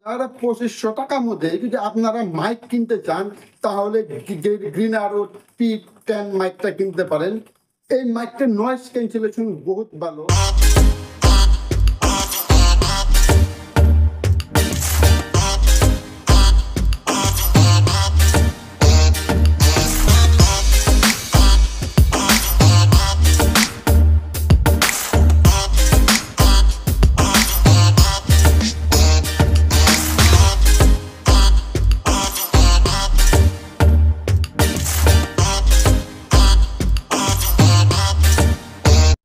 যারা 2500 টাকার মধ্যে যদি আপনারা মাইক কিনতে চান তাহলে গ্রিন আরো P10 মাইকটা কিনতে পারেন। এই মাইকটার নয়েজ ক্যান্সেলেশন বহুত ভালো।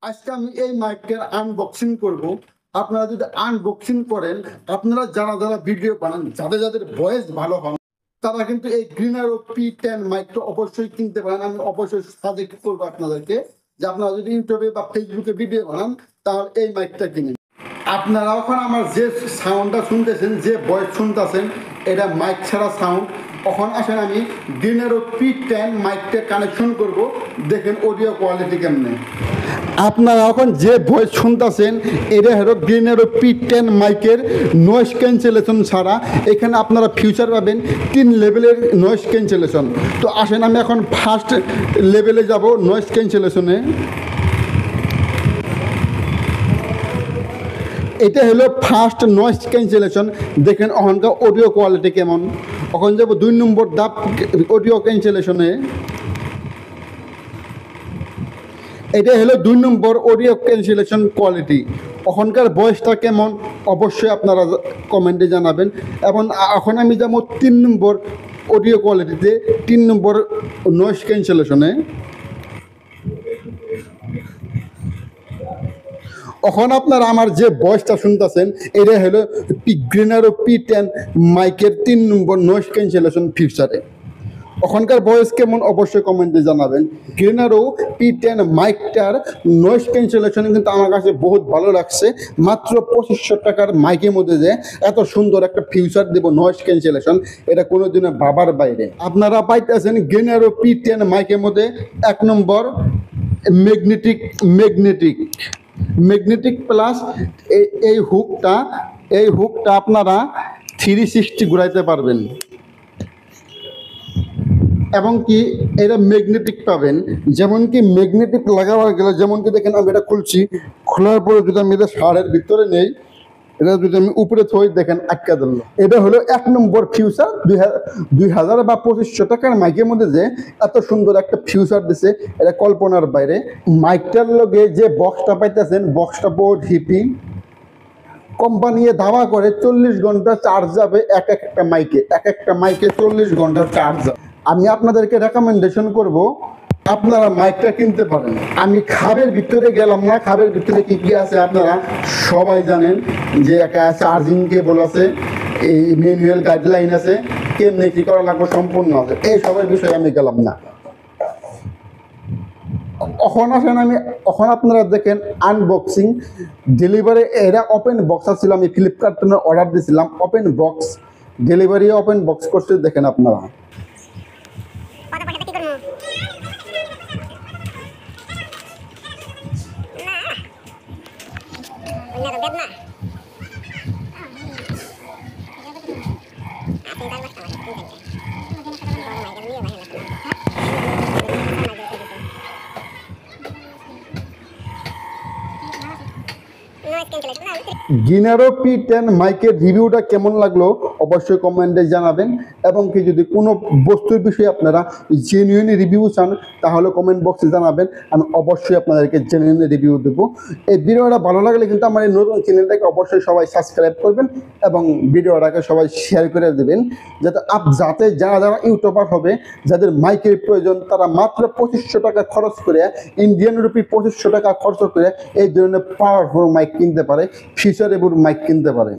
আজকে আমি এই মাইকটার আনবক্সিং করব। আপনারা যদি আনবক্সিং করেন, আপনারা যারা যারা ভিডিও বানান, যাদের ভয়েস ভালো হয়, তারা কিন্তু এই গ্রিন আরো P10 মাইকটা অবশ্যই কিনতে পারেন। আমি অবশ্যই সাজেস্ট করবো আপনাদেরকে যে আপনারা যদি ইউটিউবে বা ফেসবুকে ভিডিও বানান তাহলে এই মাইকটা কিনেন। আপনারা এখন আমার যে সাউন্ডটা শুনতেছেন, যে ভয়েস শুনতেছেন, এটা মাইক ছাড়া সাউন্ড। এখন আসেন আমি গ্রিন আরো P10 মাইকটা কানেকশন করব, দেখেন অডিও কোয়ালিটি কেমনে। আপনারা এখন যে ভয়েস শুনতেছেন এটা হলো গ্রিন আরো P10 মাইকের নয়েজ ক্যান্সেলেশন ছাড়া। এখানে আপনারা ফিউচার পাবেন 3 লেভেলের নয়েজ ক্যান্সেলেশন। তো আসেন আমি এখন ফার্স্ট লেভেলে যাব নয়েজ ক্যান্সেলেশনে। এটা হলো ফার্স্ট নয়েজ ক্যান্সেলেশন। দেখেন ওখানকার অডিও কোয়ালিটি কেমন। এখন যাব 2 নম্বর ধাপ অডিও ক্যান্সেলেশনে। এটা হলো 2 নম্বর অডিও ক্যান্সেলেশন কোয়ালিটি। ওখানকার ভয়েসটা কেমন অবশ্যই আপনারা কমেন্টে জানাবেন। এখন আমি যাব 3 নম্বর অডিও কোয়ালিটিতে, 3 নম্বর নয়েজ ক্যান্সেলেশনে। এখন আপনারা আমার যে ভয়েসটা শুনতেছেন এটা হলো গ্রিন আরো P10 মাইকের 3 নম্বর নয়েজ ক্যান্সেলেশন ফিচারে। ওখানকার ভয়েস কেমন অবশ্যই কমেন্টে জানাবেন। গ্রিন আরো P10 মাইকটার নয়েজ ক্যান্সেলেশন কিন্তু আমার কাছে বহুত ভালো লাগছে। মাত্র 2500 টাকার মাইকের মধ্যে যে এত সুন্দর একটা ফিউচার দেব নয়েজ ক্যান্সেলেশন, এটা কোনোদিনও ভাবার বাইরে। আপনারা পাইতেছেন গ্রিন আরো P10 মাইকের মধ্যে 1 নম্বর ম্যাগনেটিক প্লাস এই হুকটা আপনারা 360 ঘুরাইতে পারবেন এবং কি এটা ম্যাগনেটিক পাবেন। যেমন কি ম্যাগনেটিক লাগাবার গেলে, যেমন কি দেখেন আমি এটা খুলছি, খোলার পরে যদি আমি এটা শাড়ের ভিতরে নেই, এটা যদি আমি উপরে থই, দেখেন আটকা দিল। এটা হলো 1 নম্বর ফিউচার। 2000 বা 2500 টাকার মাইকের মধ্যে যে এত সুন্দর একটা ফিউচার দিছে, এটা কল্পনার বাইরে। মাইকটার লগে যে বক্সটা পাইতেছেন, বক্সটা বহুত হিপি। কোম্পানি দাবা করে 40 ঘন্টা চার্জ যাবে এক একটা মাইকে 40 ঘন্টা চার্জ যাবে। আমি আপনাদেরকে রেকমেন্ডেশন করব আপনারা মাইকটা কিনতে পারেন। আমি খাবের ভিতরে গেলাম না, খাবের ভিতরে কি কি আছে আপনারা সবাই জানেন। যে একটা চার্জিং কেবল আছে, এই ম্যানুয়াল গাইডলাইন আছে, কেমনে কি করা লাগবে সম্পূর্ণ আছে। এই সবের বিষয়ে আমি গেলাম না। এখন আসেন এখন আপনারা দেখেন আনবক্সিং ডেলিভারি। এরা ওপেন বক্স ছিল, আমি ফ্লিপকার্ট থেকে অর্ডার দিয়েছিলাম। Open box delivery, open box করতে দেখেন আপনারা। গ্রিন আরো P10 মাইকের রিভিউটা কেমন লাগলো অবশ্যই কমেন্টে জানাবেন। এবং কি যদি কোনো বস্তুর বিষয়ে আপনারা জেনুইন রিভিউ চান তাহলে কমেন্ট বক্সে জানাবেন, আমি অবশ্যই আপনাদেরকে জেনুইন রিভিউ দেবো। এই ভিডিওটা ভালো লাগলে কিন্তু আমার এই নতুন চ্যানেলটাকে অবশ্যই সবাই সাবস্ক্রাইব করবেন এবং ভিডিওটাকে সবাই শেয়ার করে দেবেন, যাতে যারা ইউটিউবার হবে, যাদের মাইকের প্রয়োজন, তারা মাত্র 2500 টাকা খরচ করে, ইন্ডিয়ান রুপি 2500 টাকা খরচ করে এই ধরনের পাওয়ারফুল মাইক কিনতে পারে, ফিচারেবল মাইক কিনতে পারে।